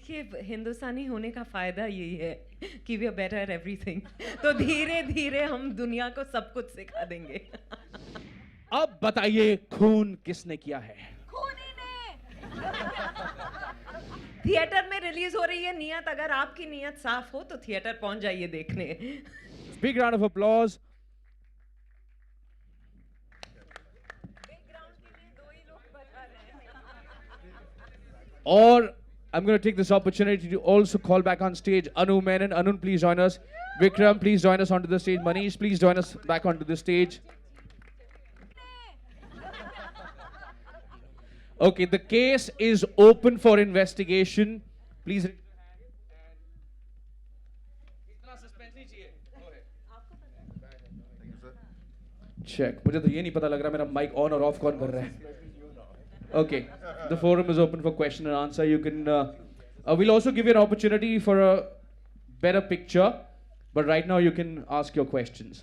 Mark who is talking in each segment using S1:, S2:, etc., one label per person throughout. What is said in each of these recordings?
S1: देखिए हिंदुस्तानी होने का फ़ायदा यही है कि we are better at everything. तो धीरे धीरे हम दुनिया को सब कुछ सिखा देंगे.
S2: अब बताइए खून किसने किया है?
S1: थिएटर में रिलीज हो रही है नियत. अगर आपकी नियत साफ हो तो थिएटर पहुंच जाइए देखने.
S2: Big round of applause. Or I'm going to take this opportunity to also call back on stage Anu Menon. Anu, please join us. Vikram, please join us onto the stage. Manish, please join us back onto the stage. Okay, the case is open for investigation. Please. Check. मुझे तो ये नहीं पता लग रहा मेरा mic on और off कौन कर रहा है. Okay, the forum is open for question and answer. You can. We'll also give you an opportunity for a better picture, but right now you can ask your questions.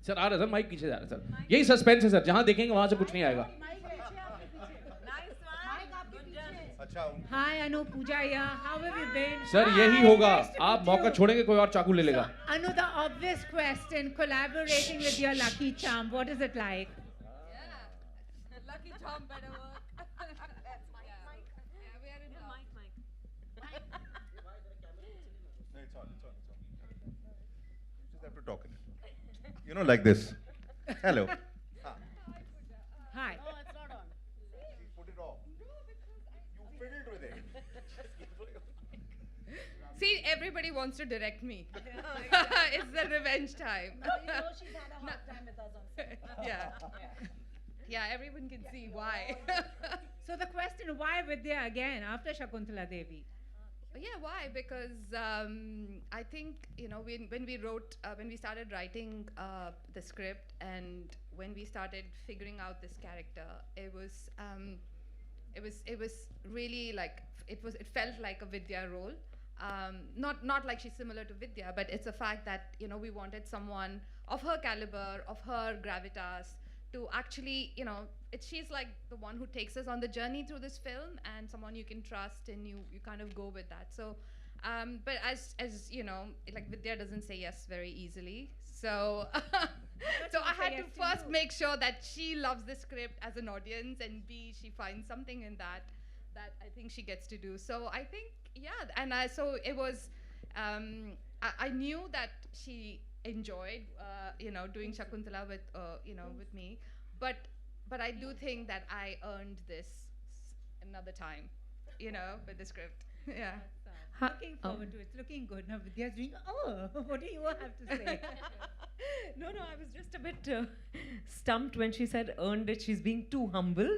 S2: Sir आ रहा है sir mic पीछे जा रहा है sir. यही suspense है sir. जहां देखेंगे वहां से कुछ नहीं आएगा.
S3: Hi, Anu, Pooja here. How have you been?
S2: Sir यही होगा. आप मौका छोड़ेंगे कोई और चाकू ले लेगा.
S3: Anu, the obvious question, collaborating with your lucky charm, what is it like?
S4: Yeah, lucky charm better work. That's my mic. Yeah, we are in the mic.
S5: No, it's on. You just have to talk in it. You know, like this. Hello.
S3: Hi.
S4: No, it's not on.
S5: Put it off. You fiddled with it.
S4: See, everybody wants to direct me. It's the revenge time.
S6: You know she's had a hard time with us on stage.
S4: Yeah, everyone can see why.
S3: So the question, why Vidya again after Shakuntala Devi?
S4: Yeah, why? Because I think, you know, when we started writing the script and when we started figuring out this character, it was really like it felt like a Vidya role. Not like she's similar to Vidya, but it's a fact that, you know, we wanted someone of her caliber, of her gravitas, to actually, you know, she's like the one who takes us on the journey through this film, and someone you can trust, and you kind of go with that. So, but as you know, like Vidya doesn't say yes very easily. So, so I had to first make sure that she loves the script as an audience, and B, she finds something in that I think she gets to do. So I think, yeah, and so it was, I knew that she enjoyed, you know, doing Shakuntala with, you know, with me, but I do think that I earned this another time, you know, with the script. Yeah.
S3: Looking forward to it. It's looking good. Now Vidya's doing, what do you have to say?
S1: No, I was just a bit stumped when she said earned it. She's being too humble.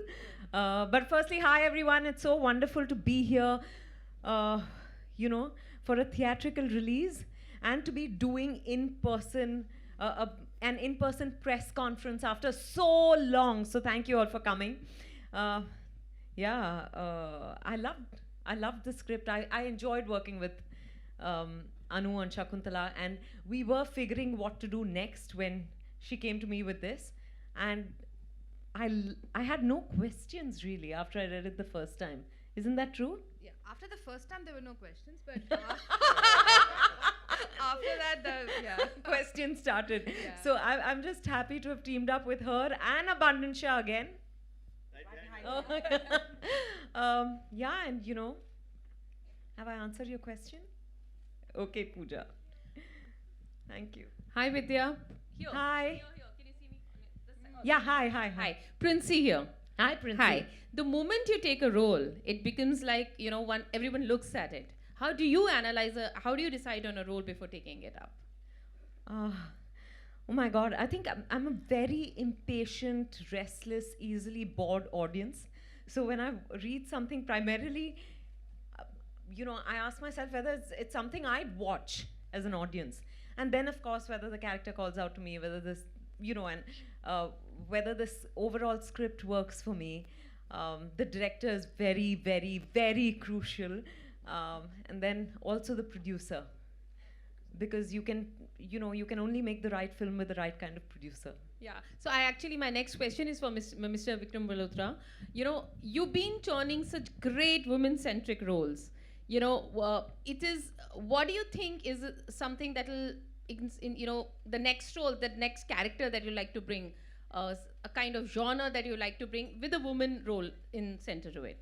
S1: But firstly, hi everyone. It's so wonderful to be here, you know, for a theatrical release and to be doing an in-person press conference after so long. So thank you all for coming. I loved the script. I enjoyed working with Anu and Shakuntala, and we were figuring what to do next when she came to me with this, and I had no questions really after I read it the first time. Isn't that true?
S4: Yeah. After the first time, there were no questions, but after that, the
S1: Questions started.
S4: Yeah.
S1: So I'm just happy to have teamed up with her and Abundant Shah again. Yeah, and you know, have I answered your question? Okay, Pooja. Thank you.
S6: Hi, Vidya.
S1: Hi.
S4: Here. Can you see me? This side.
S1: Yeah, hi.
S6: Hi, Princey here.
S1: Hi, Princey.
S6: Hi. The moment you take a role, it becomes like, you know, everyone looks at it. How do you analyze how do you decide on a role before taking it up?
S1: Oh my God, I think I'm a very impatient, restless, easily bored audience. So when I read something primarily, you know, I ask myself whether it's something I'd watch as an audience. And then, of course, whether the character calls out to me, whether this, you know, and whether this overall script works for me. The director is very, very, very crucial. And then also the producer. because you can only make the right film with the right kind of producer.
S6: Yeah. So my next question is for Mr. Vikram Malhotra. You know, you've been turning such great women-centric roles. You know, what do you think is something that will, the next role, the next character that you like to bring, a kind of genre that you like to bring with a woman role in center to it?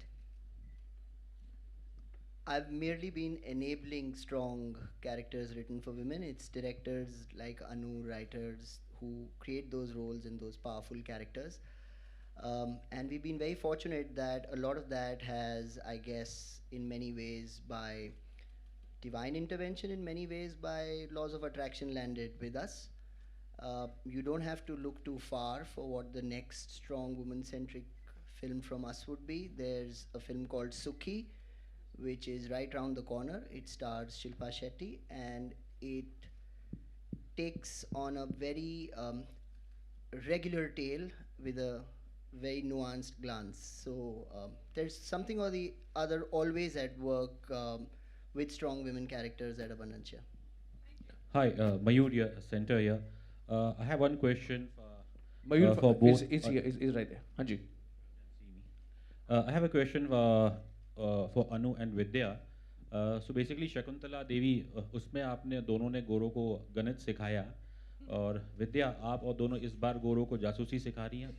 S7: I've merely been enabling strong characters written for women. It's directors like Anu, writers who create those roles and those powerful characters. And we've been very fortunate that a lot of that has, I guess, in many ways by divine intervention, in many ways by laws of attraction landed with us. You don't have to look too far for what the next strong woman-centric film from us would be. There's a film called Sukhi, which is right around the corner. It stars Shilpa Shetty, and it takes on a very regular tale with a very nuanced glance. So there's something or the other always at work with strong women characters at Abundancia.
S8: Hi, Mayur here, center here. I have one question
S2: Mayur
S8: for both.
S2: is right there. Hanji.
S8: I have a question for Anu and Vidya. So basically Shakuntala Devi, उसमें आपने दोनों ने गोरों को गणित सिखाया और विद्या आप और दोनों इस बार गोरों को जासूसी सिखा रही हैं.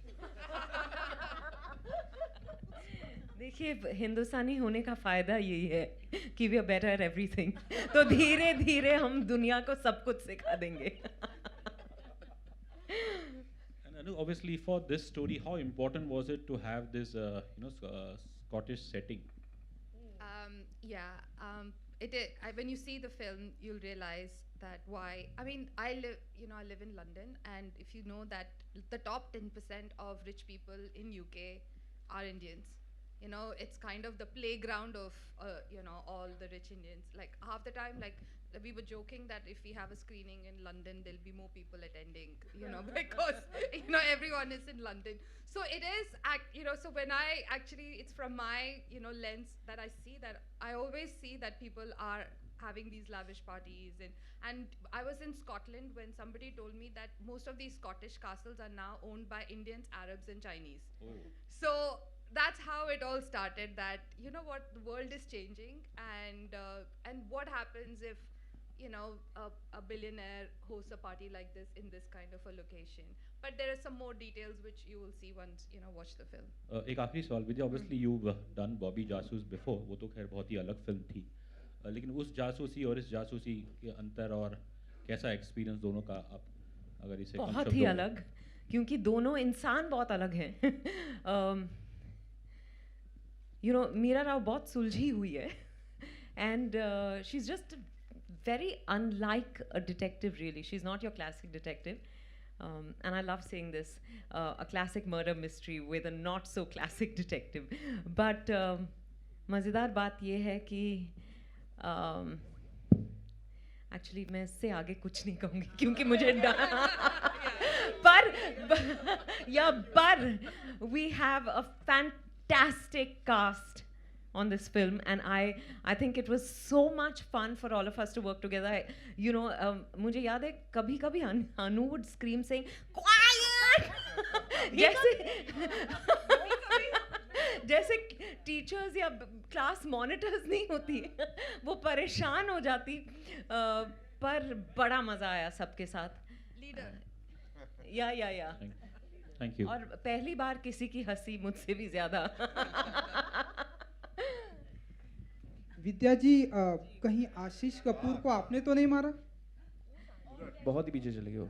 S1: देखिए, हिंदुस्तानी होने का फ़ायदा यही है कि we are better at everything. तो धीरे धीरे हम दुनिया को सब कुछ सिखा देंगे.
S8: And Anu, obviously for this story, how important was it to have this Scottish setting?
S4: When you see the film, you'll realize that why. I mean, I live in London, and if you know that the top 10% of rich people in UK are Indians. You know, it's kind of the playground of all the rich Indians. Like half the time, like we were joking that if we have a screening in London, there'll be more people attending. Because everyone is in London. So it is, so when I actually, it's from my, lens that I see that, I always see that people are having these lavish parties. And I was in Scotland when somebody told me that most of these Scottish castles are now owned by Indians, Arabs, and Chinese.
S8: Oh.
S4: So that's how it all started, that, the world is changing, and what happens if, a billionaire hosts a party like this in this kind of a location. But there are some more details which you will see once, watch the film.
S8: एक आखिरी सवाल विद्या, obviously you've done Bobby जासूस before, वो तो खैर बहुत ही अलग film थी, लेकिन उस जासूसी और इस जासूसी के अंतर और कैसा एक्सपीरियंस दोनों का, आप अगर इसे
S1: बहुत ही अलग, क्योंकि दोनों इंसान बहुत अलग हैं. मीरा राव बहुत सुलझी हुई है, and she's just very unlike a detective, really. She's not your classic detective. And I love saying this, a classic murder mystery with a not so classic detective. But मज़ेदार बात ये है कि actually मैं इससे आगे कुछ नहीं कहूँगी क्योंकि मुझे but we have a fantastic cast on this film, and I think it was so much fun for all of us to work together. मुझे याद है कभी-कभी Anu would scream saying quiet जैसे टीचर्स या क्लास मॉनिटर्स नहीं होती, वो परेशान हो जाती, पर बड़ा मजा आया सबके साथ. लीडर या
S8: थैंक यू.
S1: और पहली बार किसी की हंसी मुझसे भी ज्यादा.
S9: विद्या जी, कहीं आशीष कपूर को आपने तो नहीं मारा?
S2: बहुत ही पीछे चले गए वो.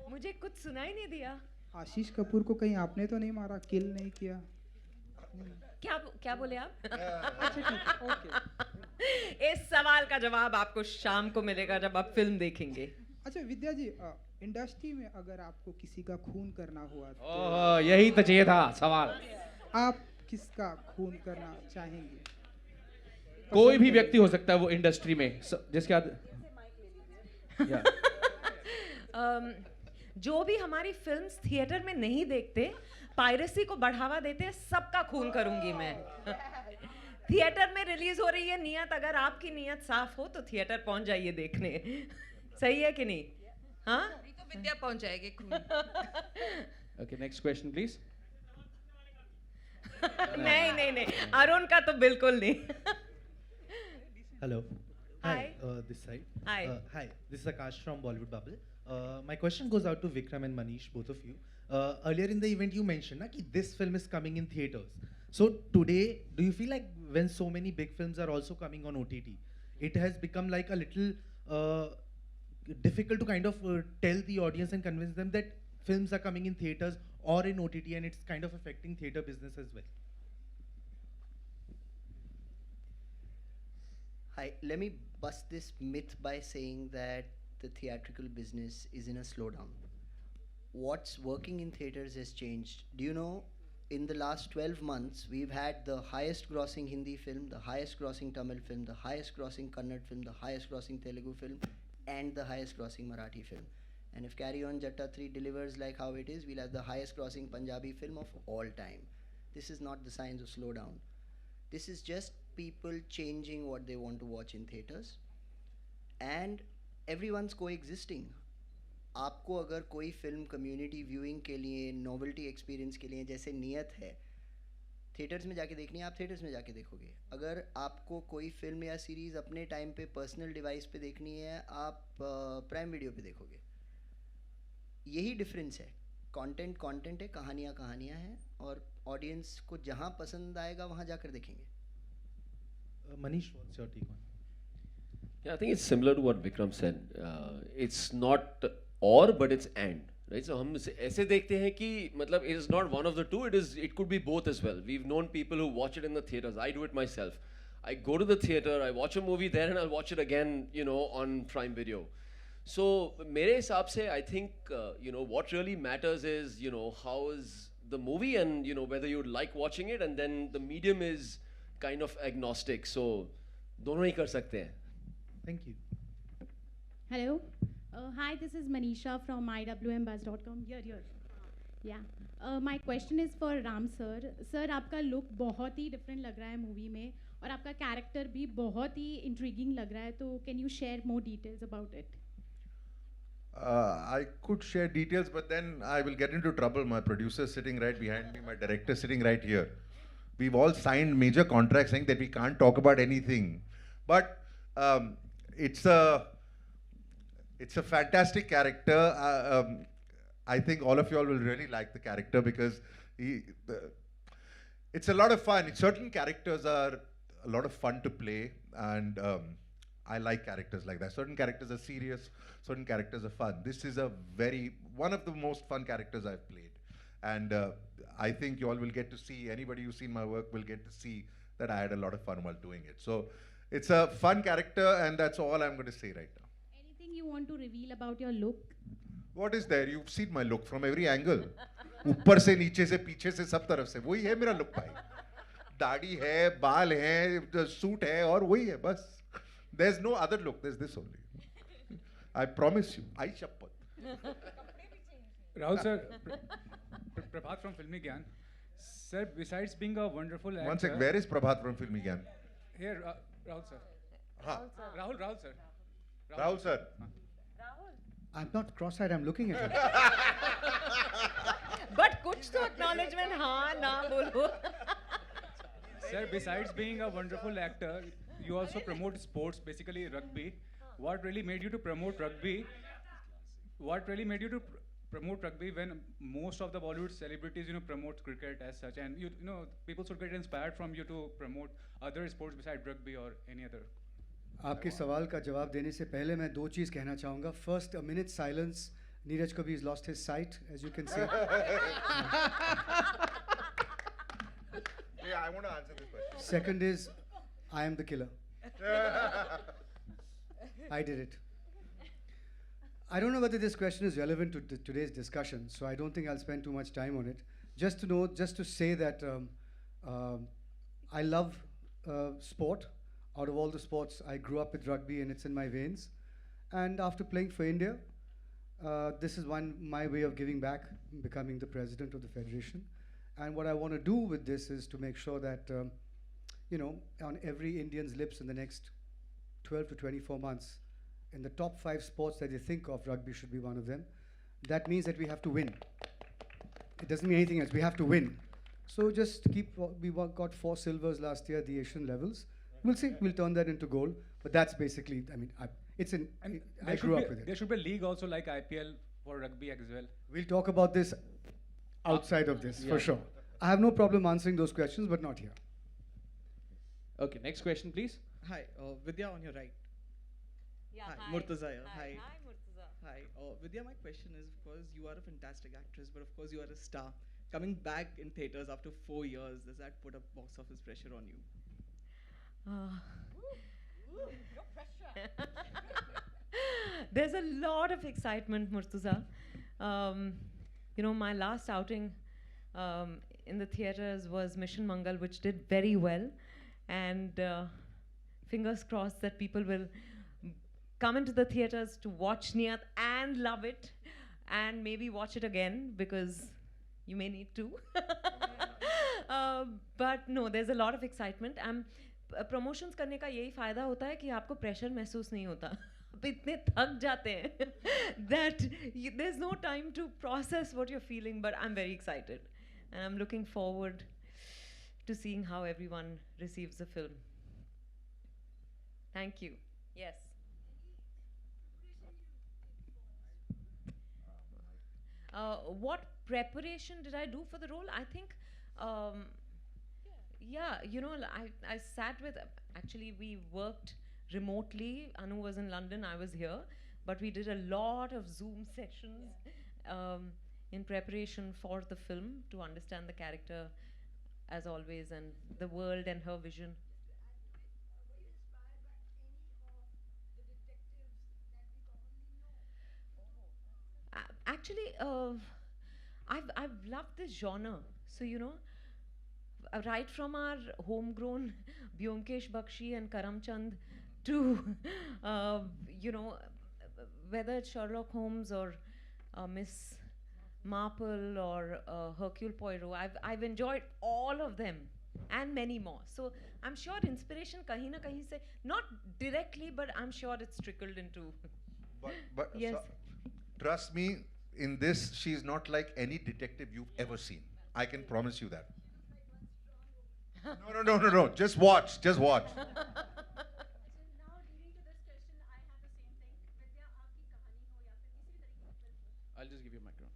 S1: मुझे कुछ सुनाई नहीं दिया.
S9: आशीष कपूर को कहीं आपने तो नहीं मारा, किल नहीं किया?
S1: क्या बोले आप?
S9: अच्छा ठीक, ओके.
S1: इस सवाल का जवाब आपको शाम को मिलेगा जब आप फिल्म देखेंगे.
S9: अच्छा विद्या जी, इंडस्ट्री में अगर आपको किसी का खून करना हुआ
S2: तो यही तो चाहिए था सवाल.
S9: आप किसका खून करना चाहेंगे?
S2: कोई भी व्यक्ति हो सकता है वो इंडस्ट्री में, जिसके
S1: जो भी हमारी फिल्म्स थिएटर में नहीं देखते, पायरेसी को बढ़ावा देते हैं सबका खून करूंगी मैं. थिएटर में रिलीज हो रही है नियत. अगर आपकी नियत साफ हो तो थिएटर पहुंच जाइए देखने. सही है कि नहीं? हाँ,
S4: तो विद्या पहुंच जाएगी खून.
S2: Okay, next question, please.
S1: नहीं, अरुण का तो बिल्कुल नहीं.
S10: Hello.
S1: Hi.
S10: This side.
S1: Hi.
S10: Hi. This is Akash from Bollywood Bubble. My question goes out to Vikram and Manish, both of you. Earlier in the event, you mentioned that this film is coming in theaters. So today, do you feel like when so many big films are also coming on OTT, it has become like a little difficult to kind of tell the audience and convince them that films are coming in theaters or in OTT, and it's kind of affecting theater business as well?
S7: Hi, let me bust this myth by saying that the theatrical business is in a slowdown. What's working in theaters has changed. Do you know, in the last 12 months, we've had the highest grossing Hindi film, the highest grossing Tamil film, the highest grossing Kannada film, the highest grossing Telugu film, and the highest grossing Marathi film. And if Carry On Jatta 3 delivers like how it is, we'll have the highest grossing Punjabi film of all time. This is not the signs of slowdown. This is just people changing what they want to watch in theaters. And everyone's coexisting. आपको अगर कोई film community viewing के लिए, novelty experience के लिए जैसे नियत है, थिएटर्स में जाके देखनी है, आप थिएटर्स में जाके देखोगे. अगर आपको कोई फिल्म या सीरीज़ अपने टाइम पे पर्सनल डिवाइस पे देखनी है, आप प्राइम वीडियो पे देखोगे. यही डिफरेंस है. कंटेंट है, कहानियाँ हैं, और ऑडियंस को जहाँ पसंद आएगा वहाँ जाकर देखेंगे.
S10: Manish, what's your take on it?
S11: Yeah, I think it's similar to what Vikram said. It's not or, but it's and. Right? So हम ऐसे देखते हैं कि मतलब it is not one of the two. It could be both as well. We've known people who watch it in the theaters. I do it myself. I go to the theater, I watch a movie there, and I'll watch it again, on Prime Video. So मेरे हिसाब से I think what really matters is how is the movie, and whether you like watching it, and then the medium is kind of agnostic. So दोनों ही कर सकते हैं.
S10: Thank you.
S12: Hello. Hi, this is Manisha from iwmbuzz.com. Here. Yeah. My question is for Ram sir. Sir, आपका look बहुत ही different लग रहा है movie में, और आपका character भी बहुत ही intriguing लग रहा है. तो can you share more details about it?
S5: I could share details, but then I will get into trouble. My producer is sitting right behind me, my director is sitting right here. We've all signed major contracts saying that we can't talk about anything. But it's a fantastic character. I think all of you all will really like the character because it's a lot of fun. Certain characters are a lot of fun to play, and I like characters like that. Certain characters are serious, certain characters are fun. This is one of the most fun characters I've played. And I think you all will get to see, anybody who's seen my work will get to see that I had a lot of fun while doing it. So it's a fun character, and that's all I'm going to say right now.
S12: Anything you want to reveal about your look?
S5: What is there? You've seen my look from every angle. ऊपर से, नीचे से, पीछे से, सब तरफ से. वही है मेरा look भाई. दाढ़ी है, बाल है, सूट है, और वही है बस. There's no other look. There's this only. I promise you. I shappat.
S13: Rahul sir, Prabhat from Filmi Gyan. Sir, besides being a wonderful actor...
S5: One sec, where is Prabhat from Filmi Gyan?
S13: Here, Rahul sir. Rahul sir.
S5: Rahul sir.
S14: I'm not cross-eyed, I'm looking at him.
S1: But कुछ तो acknowledgement हाँ ना बोलो.
S13: Sir, besides being a wonderful actor, you also promote sports, basically rugby. What really made you to promote rugby? What really made you to promote rugby when most of the Bollywood celebrities, promote cricket as such, and people should get inspired from you to promote other sports besides rugby or any other?
S14: आपके सवाल का जवाब देने से पहले मैं दो चीज़ कहना चाहूँगा. First, a minute silence. Neeraj Kavi has lost his sight, as you can see.
S5: Yeah, I want to answer this question.
S14: Second is, I am the killer. I did it. I don't know whether this question is relevant to today's discussion, so I don't think I'll spend too much time on it. Just to say that I love sport. Out of all the sports, I grew up with rugby and it's in my veins. And after playing for India, this is my way of giving back, becoming the president of the federation. And what I want to do with this is to make sure that, on every Indian's lips in the next 12 to 24 months, in the top 5 sports that you think of, rugby should be one of them. That means that we have to win. It doesn't mean anything else. We have to win. So just we got 4 silvers last year at the Asian levels. We'll see. We'll turn that into gold. But that's basically, I grew up with it.
S13: There should be a league also like IPL for rugby as well.
S14: We'll talk about this outside of this, for sure. I have no problem answering those questions, but not here.
S2: Okay, next question, please.
S15: Hi, Vidya on your right.
S1: Yeah,
S15: hi.
S1: hi.
S15: Murtaza here. Hi.
S1: Hi, Murtaza.
S15: Hi. Vidya, my question is, because you are a fantastic actress, but of course you are a star. Coming back in theatres after 4 years, does that put a box office pressure on you?
S1: No pressure. There's a lot of excitement, Murtaza. My last outing in the theatres was Mission Mangal, which did very well. And fingers crossed that people will come into the theatres to watch Neeyat and love it, and maybe watch it again, because you may need to. But no, there's a lot of excitement. Promotions करने का यही फ़ायदा होता है कि आपको pressure महसूस नहीं होता. आप इतने थक जाते हैं that there's no time to process what you're feeling, but I'm very excited. And I'm looking forward to seeing how everyone receives the film. Thank you. Yes. What preparation did I do for the role? I think, I sat with, actually we worked remotely. Anu was in London, I was here, but we did a lot of Zoom sessions in preparation for the film to understand the character, as always, and the world and her vision. Actually, I've loved this genre. So, right from our homegrown Byomkesh Bakshi and Karamchand to, whether it's Sherlock Holmes or Miss Marple or Hercule Poirot, I've enjoyed all of them and many more. So I'm sure inspiration kahin na kahin se, not directly, but I'm sure it's trickled into.
S5: But
S1: yes.
S5: Trust me, in this, she's not like any detective you've ever seen. I can promise you that. No. Just watch.
S2: I'll just give you a microphone.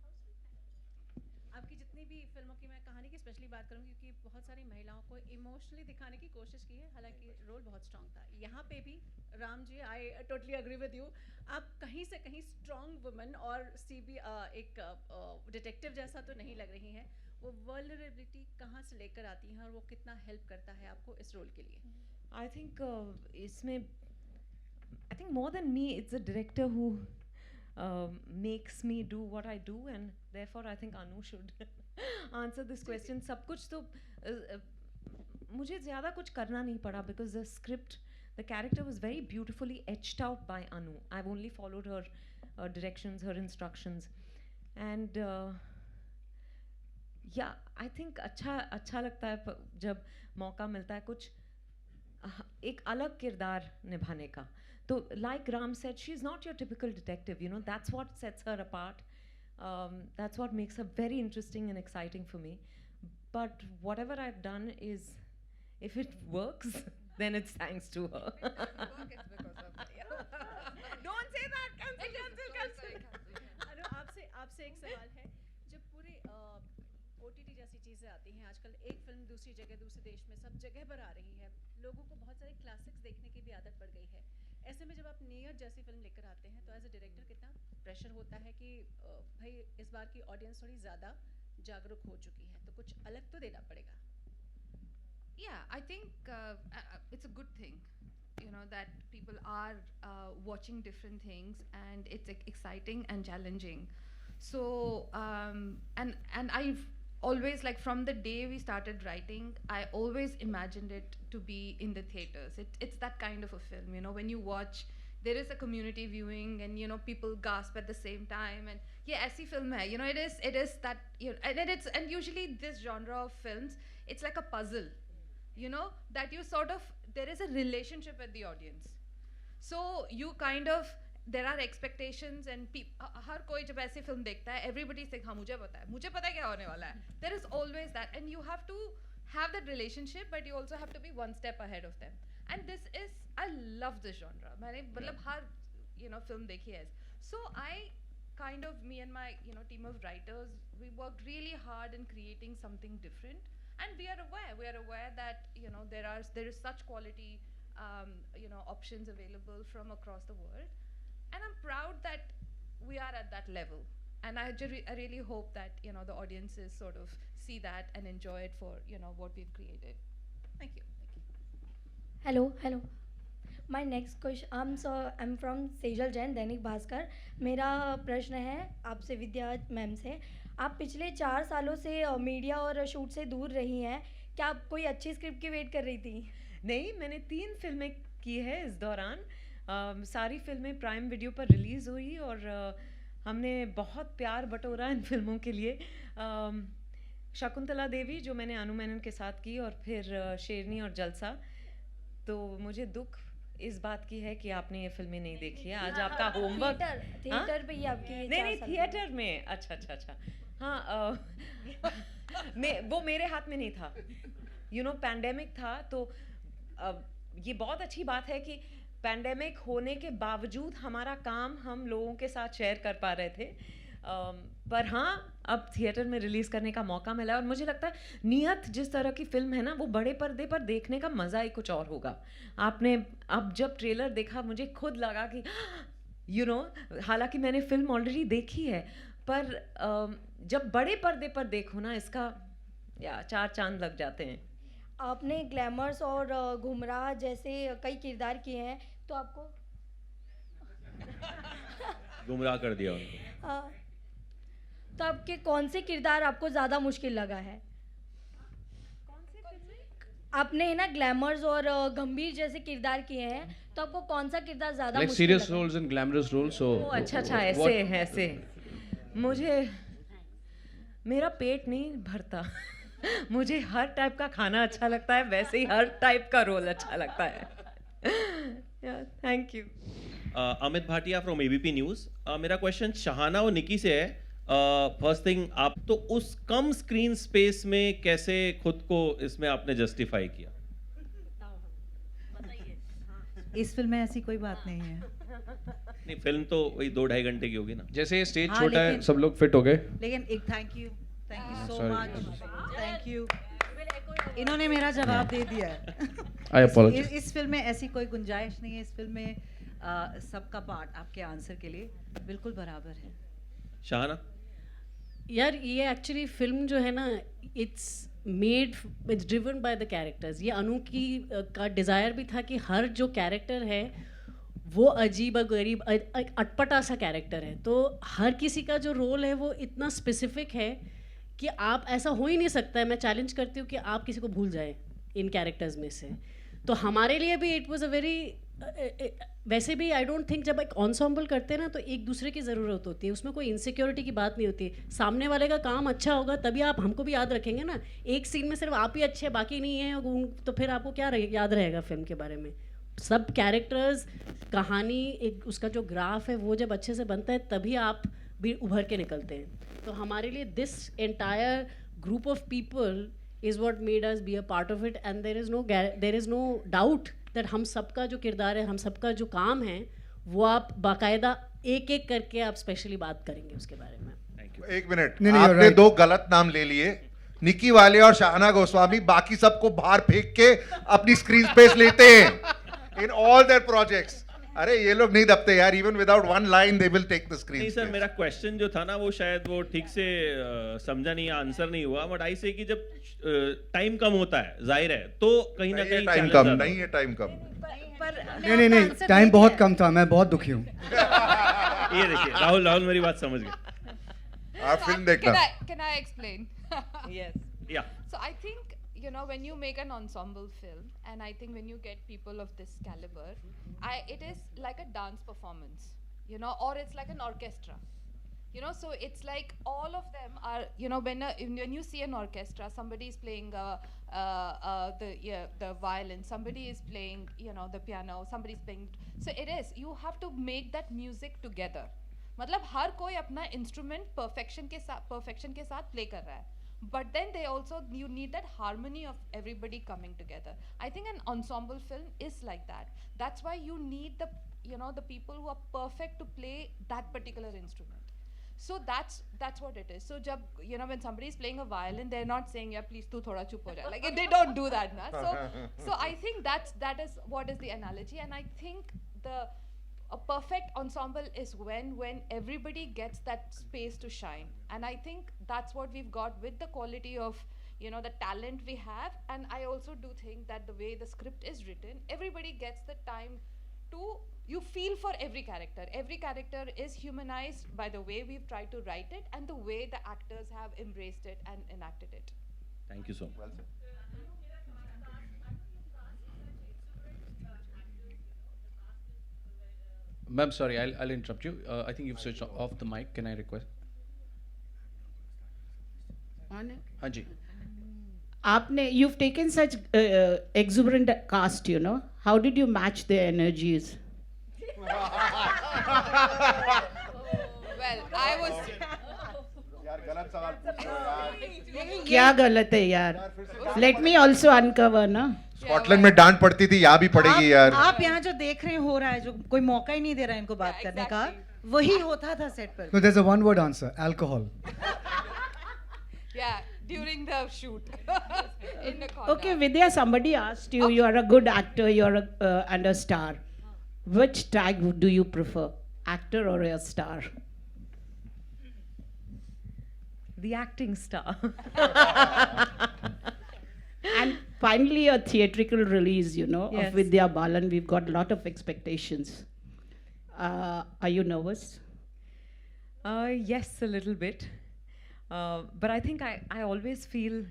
S16: आपकी जितनी भी फिल्मों की मैं कहानी की specially बात करूँगी, क्योंकि बहुत सारी महिलाओं को इमोशनली दिखाने की कोशिश की है, हालांकि रोल बहुत स्ट्रांग था. यहाँ पे भी Ram ji, I totally agree with you, आप कहीं से कहीं स्ट्रांग वुमन और एक डिटेक्टिव जैसा तो नहीं लग रही हैं. वो वल्नरेबिलिटी कहाँ से लेकर आती हैं और वो कितना हेल्प करता है आपको इस रोल के लिए?
S1: I think more than me, it's a director who makes me do what I do, and therefore I think Anu should answer this question. सब कुछ तो मुझे ज़्यादा कुछ करना नहीं पड़ा, because the script, the character was very beautifully etched out by Anu. I've only followed her directions, her instructions, and I think अच्छा लगता है जब मौका मिलता है कुछ एक अलग किरदार निभाने का. So, like Ram said, she's not your typical detective. That's what sets her apart. That's what makes her very interesting and exciting for me. But whatever I've done is, if it works, then it's thanks to her. Don't say that. Cancel.
S16: आपसे एक सवाल है. जब पूरे OTT जैसी चीज़ें आती हैं आजकल, एक फिल्म दूसरी जगह, दूसरे देश में, सब जगह पर आ रही है, लोगों को बहुत सारे क्लासिक्स देखने की भी आदत पड़ गई है. ऐसे में जब आप नीयत जैसी फिल्म लेकर आते हैं, तो एज अ डायरेक्टर कितना प्रेशर होता है कि भाई इस बार की ऑडियंस थोड़ी ज़्यादा जागरूक हो चुकी है, तो कुछ अलग तो देना पड़ेगा.
S4: Yeah, I think it's a good thing, that people are watching different things, and it's exciting and challenging. So, and I've always, like from the day we started writing, I always imagined it to be in the theaters. It's that kind of a film, when you watch there is a community viewing and people gasp at the same time, and yeah, ऐसी film है, it is that, and usually this genre of films, it's like a puzzle, that you sort of, there is a relationship with the audience, so you kind of, there are expectations and हर कोई जब ऐसी film देखता है, everybody is like हाँ मुझे पता है क्या होने वाला है, there is always that, and you have to have that relationship, but you also have to be one step ahead of them, and this is, I love this genre, मैंने मतलब हर film देखी है, so I kind of, me and my team of writers, we worked really hard in creating something different, and we are aware that there is such quality options available from across the world, and I'm proud that we are at that level, and I really hope that the audiences sort of see that and enjoy it for what we've created. Thank you.
S17: Hello. My next question, I'm from Sejal Jain, Dainik Bhaskar. मेरा प्रश्न है आपसे, विद्या ma'am से. आप पिछले 4 सालों से media और शूट से दूर रही हैं. क्या आप कोई अच्छी स्क्रिप्ट की वेट कर रही थी?
S1: नहीं, मैंने 3 फिल्में की है इस दौरान. सारी फिल्में प्राइम वीडियो पर रिलीज़ हुई और हमने बहुत प्यार बटोरा इन फिल्मों के लिए. शकुंतला देवी जो मैंने अनु मेनन के साथ की, और फिर शेरनी और जलसा. तो मुझे दुख इस बात की है कि आपने ये फिल्में नहीं देखी है. आज आपका होमवर्क
S17: थिएटर पे ही आपकी
S1: नहीं थिएटर में. अच्छा. हाँ, वो मेरे हाथ में नहीं था. पैंडेमिक था, तो ये बहुत अच्छी बात है कि पैंडेमिक होने के बावजूद हमारा काम हम लोगों के साथ शेयर कर पा रहे थे. पर हाँ, अब थिएटर में रिलीज़ करने का मौका मिला है, और मुझे लगता है नीयत जिस तरह की फिल्म है ना, वो बड़े पर्दे पर देखने का मज़ा ही कुछ और होगा. आपने अब जब ट्रेलर देखा, मुझे खुद लगा कि हालांकि मैंने फिल्म ऑलरेडी देखी है, पर जब बड़े पर्दे पर देखो ना, इसका 4 चांद लग जाते हैं.
S17: आपने ग्लैमर्स और गुमराह जैसे कई किरदार किए हैं, तो आपको
S8: गुमराह कर दिया उनको.
S17: तो आपके कौन से किरदार आपको ज़्यादा मुश्किल लगा है? आपने ना ग्लैमर्स और गंभीर जैसे किरदार किए हैं, तो आपको कौन सा किरदार ज़्यादा मुश्किल
S2: serious
S17: लगा?
S2: roles and glamorous roles. So
S1: अच्छा, ऐसे मुझे, मेरा पेट नहीं भरता. मुझे हर टाइप का खाना अच्छा लगता है, वैसे ही हर टाइप का रोल अच्छा लगता है. Thank you.
S8: Amit Bhatia from ABP news. मेरा क्वेश्चन शहाना और निकी से है. फर्स्ट थिंग, आप तो उस कम स्क्रीन स्पेस में कैसे खुद को इसमें आपने जस्टिफाई किया?
S3: इस फिल्म में ऐसी कोई बात नहीं है.
S8: नहीं, फिल्म तो वही 2-2.5 घंटे की होगी ना.
S2: जैसे स्टेज छोटा है, सब लोग फिट हो गए.
S3: लेकिन एक thank you so much. Thank you. इन्होंने मेरा जवाब दे दिया है.
S2: I apologize.
S3: इस फिल्म में ऐसी कोई गुंजाइश नहीं है. इस फिल्म में सबका पार्ट आपके आंसर के लिए बिल्कुल बराबर है.
S8: शहाना?
S18: यार, ये एक्चुअली फिल्म जो है ना, it's driven by the characters. ये अनु की का डिज़ायर भी था कि हर जो कैरेक्टर है वो अजीब गरीब अटपटा सा कैरेक्टर है. तो हर किसी का जो रोल है वो इतना स्पेसिफिक है कि आप, ऐसा हो ही नहीं सकता है, मैं चैलेंज करती हूँ कि आप किसी को भूल जाए इन कैरेक्टर्स में से. तो हमारे लिए भी इट वाज अ वेरी, वैसे भी आई डोंट थिंक जब एक एंसेम्बल करते हैं ना, तो एक दूसरे की ज़रूरत होती है. उसमें कोई इनसिक्योरिटी की बात नहीं होती. सामने वाले का काम अच्छा होगा तभी आप हमको भी याद रखेंगे ना. एक सीन में सिर्फ आप ही अच्छे, बाकी नहीं है, तो फिर आपको क्या याद रहेगा फिल्म के बारे में? सब कैरेक्टर्स, कहानी, एक उसका जो ग्राफ है वो जब अच्छे से बनता है तभी आप भी उभर के निकलते हैं. तो हमारे लिए this entire group of people is what made us be a part of it, and there is no doubt that हम सबका जो किरदार है, हम सबका जो काम है, वो आप बाकायदा एक एक करके आप स्पेशली बात करेंगे उसके बारे में.
S5: 1 मिनट, आपने 2 गलत नाम ले लिए, निकी वाले और शाहना गोस्वामी. बाकी सबको बाहर फेंक के अपनी स्क्रीन स्पेस लेते हैं in all their projects. अरे ये लोग नहीं दबते यार. even without one line they will take the screen.
S8: नहीं सर, मेरा क्वेश्चन जो था ना, वो शायद वो ठीक से समझा नहीं, आंसर नहीं हुआ. बट आई से कि जब टाइम कम होता है, जाहिर है, तो कहीं ना कहीं
S5: टाइम कम नहीं है. टाइम कम
S14: नहीं, टाइम बहुत कम था. मैं बहुत दुखी हूँ.
S8: ये देखिए, राहुल मेरी बात समझ गए.
S5: आप फिल्म देखना.
S4: Can I explain?
S1: Yes.
S8: Yeah.
S4: So I think you know, when you make an ensemble film, and I think when you get people of this caliber, it is like a dance performance, you know, or it's like an orchestra. You know, so it's like all of them are, you know, when you see an orchestra, somebody is playing the violin, somebody is playing, you know, the piano, somebody is playing. So it is, you have to make that music together. मतलब हर कोई अपना instrument perfection के साथ play कर रहा है. But then you need that harmony of everybody coming together. I think an ensemble film is like that. That's why you need the people who are perfect to play that particular instrument. So that's what it is. So when somebody is playing a violin, they're not saying, yeah, please tu thoda chup ho jaye. Like they don't do that, na. So I think that is what is the analogy, and I think a perfect ensemble is when everybody gets that space to shine, and I think that's what we've got with the quality of the talent we have. And I also do think that the way the script is written, everybody gets the time to. You feel for every character. Every character is humanized by the way we've tried to write it and the way the actors have embraced it and enacted it.
S8: Thank you so much.
S5: Well said.
S2: Ma'am, sorry, I'll interrupt you. I think you've switched off the mic. Can I request?
S19: On it?
S2: हाँ जी.
S19: You've taken such exuberant cast, you know. How did you match their energies?
S4: Well, I was.
S5: यार गलत सवाल पूछ रहे हो यार.
S19: क्या गलत है यार? Let me also uncover, ना.
S5: स्कॉटलैंड में डांट पड़ती थी, यहाँ भी पड़ेगी यार.
S3: आप यहाँ जो देख रहे हो रहा है, जो कोई मौका ही नहीं दे रहा है इनको बात करने का, वही होता था सेट पर.
S14: So there's a one-word answer: alcohol.
S4: Yeah, during the shoot. In the corner.
S19: Okay, Vidya, somebody asked you, you are a good actor, and a star. Which tag do you prefer, actor or a star?
S1: The acting star.
S19: And finally, a theatrical release,
S1: Yes.
S19: of Vidya Balan. We've got a lot of expectations. Are you nervous?
S1: Yes, a little bit. But I think I always feel,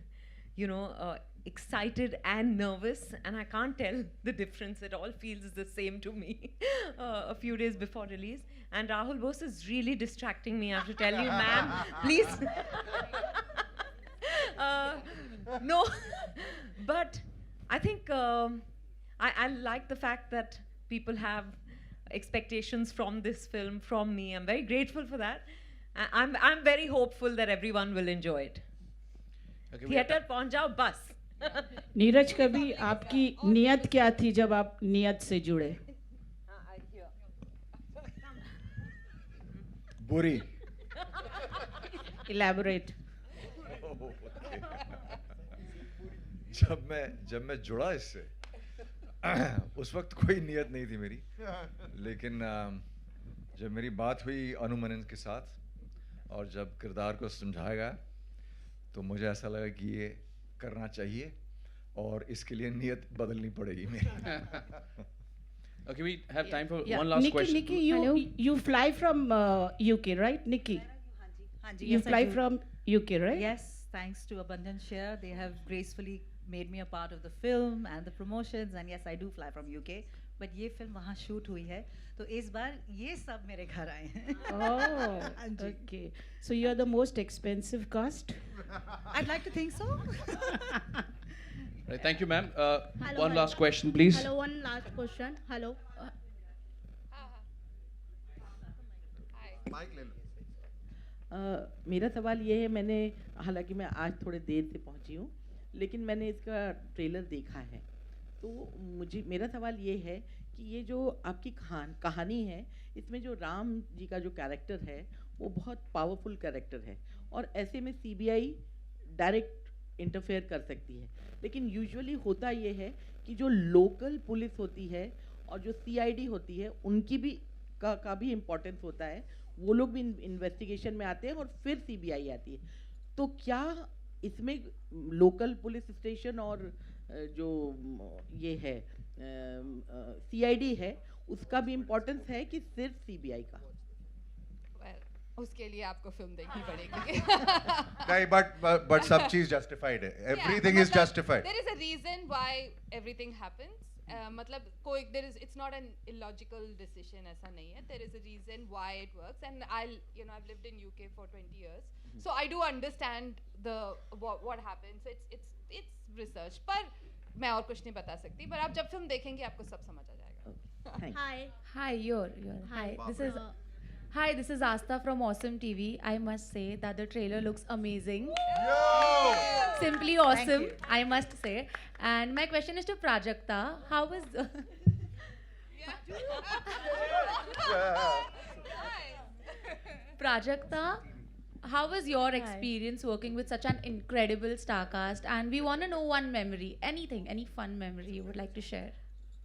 S1: excited and nervous, and I can't tell the difference. It all feels the same to me a few days before release. And Rahul Bose is really distracting me, I have to tell you, ma'am, please. No, but I think I like the fact that people have expectations from this film, from me. I'm very grateful for that. I'm very hopeful that everyone will enjoy it.
S2: Okay,
S1: Theater पहुंच जाओ बस.
S19: नीरज, कभी आपकी नियत क्या थी जब आप नियत से जुड़े?
S5: बुरी.
S19: Elaborate.
S20: जब मैं जुड़ा इससे उस वक्त कोई नियत नहीं थी मेरी, लेकिन जब मेरी बात हुई अनुमनन के साथ और जब किरदार को समझाया गया, तो मुझे ऐसा लगा कि ये करना चाहिए और इसके लिए नियत बदलनी पड़ेगी मेरी.
S2: Okay, we have time for one last question.
S19: Nikki, you fly from UK, right, Nikki? You fly from UK, right?
S3: Yes, thanks to Abundant Share, they have gracefully made me a part of the film and the promotions, and yes, I do fly from UK. But ये film वहाँ shoot हुई है, तो इस बार ये सब मेरे घर आए हैं.
S19: Oh, okay. So you are the most expensive cast?
S3: I'd like to think so.
S2: Right, thank you, ma'am.
S21: Hello,
S2: One
S21: hello.
S2: last question, please.
S21: Hello, one last question. Hello.
S22: मेरा सवाल ये है, मैंने हालांकि मैं आज थोड़े देर से पहुंची हूँ, लेकिन मैंने इसका ट्रेलर देखा है, तो मेरा सवाल ये है कि ये जो आपकी कहानी है, इसमें जो राम जी का जो कैरेक्टर है वो बहुत पावरफुल कैरेक्टर है, और ऐसे में सीबीआई डायरेक्ट इंटरफेयर कर सकती है, लेकिन यूजुअली होता ये है कि जो लोकल पुलिस होती है और जो सीआईडी होती है उनकी भी का भी इम्पोर्टेंस होता है, वो लोग भी इन्वेस्टिगेशन में आते हैं और फिर सीबीआई आती है. तो क्या इसमें लोकल पुलिस स्टेशन और जो ये है सीआईडी है उसका भी इम्पोर्टेंस है कि सिर्फ सीबीआई का?
S4: Well, उसके लिए आपको फिल्म देखनी पड़ेगी.
S5: नहीं, but सब चीज justified है. Everything is justified.
S4: There is a reason why everything happens. मतलब कोई it's not an illogical decision, ऐसा नहीं है. There is a reason why it works, and I've lived in UK for 20 years, so I do understand what happens. It's research, पर मैं और कुछ नहीं बता सकती. पर आप जब फिल्म देखेंगे आपको सब समझ आ जाएगा.
S6: Hi, you're hi. This is Asta from Awesome TV. I must say that the trailer looks amazing. Simply awesome, I must say. And my question is to Prajakta. How was Prajakta, how was your experience working with such an incredible star cast? And we want to know one memory, anything, any fun memory you would like to share.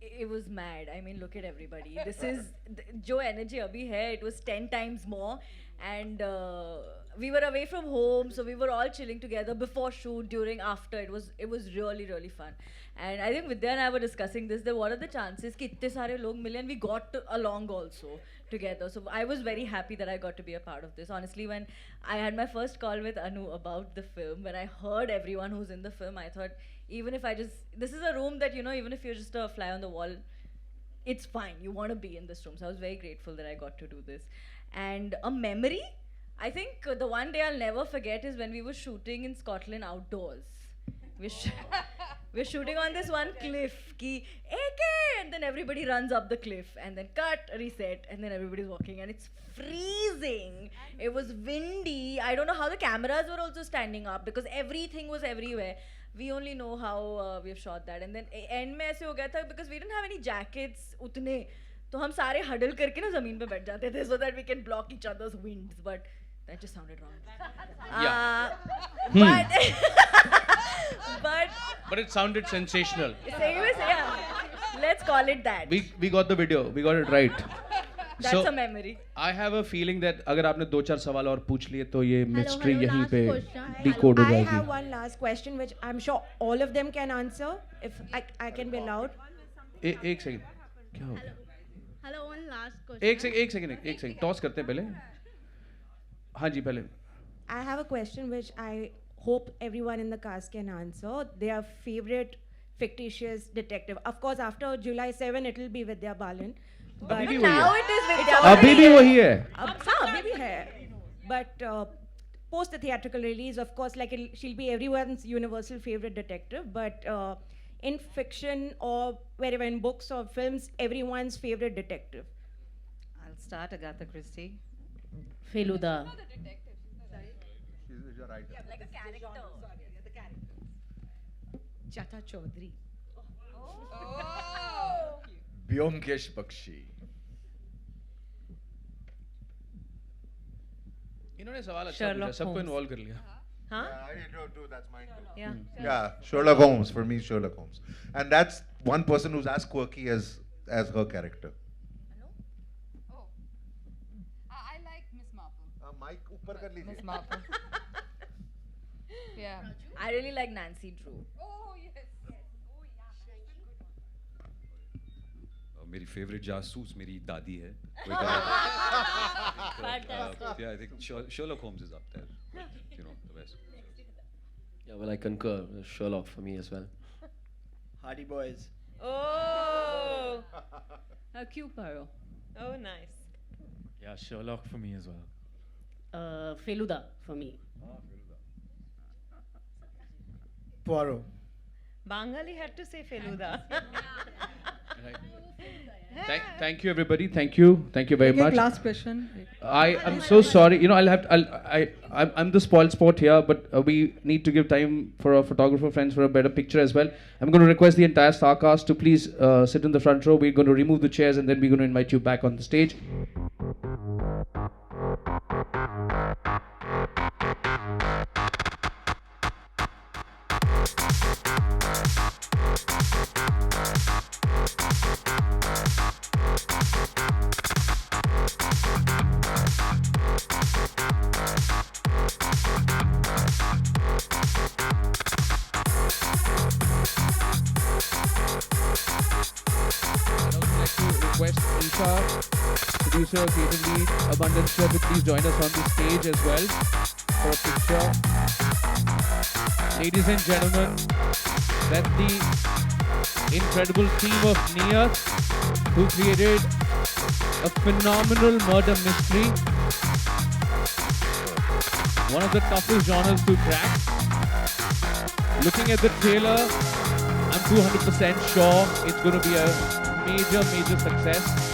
S9: It was mad. I mean, look at everybody. This is jo energy abhi hai. It was 10 times more, and we were away from home, so we were all chilling together before shoot, during, after. It was really really fun. And I think Vidya and I were discussing this. That what are the chances कि इतने सारे लोग मिले and we got along also together. So I was very happy that I got to be a part of this. Honestly, when I had my first call with Anu about the film, when I heard everyone who's in the film, I thought, even if this is a room that, even if you're just a fly on the wall, it's fine. You want to be in this room. So I was very grateful that I got to do this. And a memory, I think the one day I'll never forget is when we were shooting in Scotland outdoors. We're shooting on this one cliff, and then everybody runs up the cliff, and then cut, reset, and then everybody's walking, and it's freezing. It was windy. I don't know how the cameras were also standing up because everything was everywhere. We only know how we've shot that. And then end में ऐसे हो गया था because we didn't have any jackets उतने, तो हम सारे huddle करके ना ज़मीन पे बैठ जाते थे so that we can block each other's winds. But that just sounded wrong.
S2: But it sounded sensational.
S9: Let's call it that.
S2: We got the video. We got it right.
S9: That's a memory.
S2: I have a feeling that अगर आपने 2-4 सवाल और पूछ लिए तो ये mystery
S19: hello,
S2: यहीं
S19: last
S2: पे
S19: question.
S2: decode हो
S19: I
S2: जाएगी.
S19: have one last question which I'm sure all of them can answer if I can be allowed.
S2: एक सेकंड क्या हो गया?
S12: Hello, one last question.
S2: एक सेकंड टॉस करते हैं पहले. हाँ जी पहले.
S19: I have a question which I hope everyone in the cast can answer. Their favorite fictitious detective. Of course, after July 7, it will be Vidya Balan. But
S9: now it is Vidya Balan.
S2: अभी भी वही है.
S19: हाँ, अभी है. But post the theatrical release, of course, like she'll be everyone's universal favorite detective. But in fiction or wherever, in books or films, everyone's favorite detective.
S3: I'll start, Agatha Christie.
S18: Feluda.
S5: She's a writer.
S9: Like a character.
S19: Chata Chaudhary.
S20: Byomkesh Bakshi.
S2: इन्होंने सवाल अच्छा पूछा, सबको involve कर लिया.
S9: Huh?
S5: Yeah, that's mine too.
S9: Yeah.
S5: Yeah, Sherlock Holmes, for me, Sherlock Holmes. And that's one person who's as quirky as her character.
S4: I like Miss Marple.
S5: Mic ऊपर कर लीजिए.
S4: Miss Marple. Yeah.
S9: I really like Nancy Drew.
S4: Oh yes.
S23: मेरी favourite जासूस मेरी दादी है.
S9: Fantastic.
S23: Yeah, I think Sherlock Holmes is up there. The best.
S11: Yeah, well, I concur. Sherlock for me as well.
S7: Hardy Boys.
S9: Oh.
S16: Q Poirot.
S9: Oh, nice.
S24: Yeah, Sherlock for me as well.
S18: Feluda for me.
S14: Poirot.
S1: Bangali had to say Feluda.
S2: Thank you everybody. Thank you very much.
S25: Last question.
S2: I am so sorry. I'm the spoiled sport here, but we need to give time for our photographer friends for a better picture as well. I'm going to request the entire star cast to please sit in the front row. We're going to remove the chairs and then we're going to invite you back on the stage. Request Isha to producer, creative lead, Abundance Shah, to please join us on the stage as well for a picture. Ladies and gentlemen, that's the incredible team of Neeyat, who created a phenomenal murder mystery. One of the toughest genres to crack. Looking at the trailer, I'm 200% sure it's going to be a major success.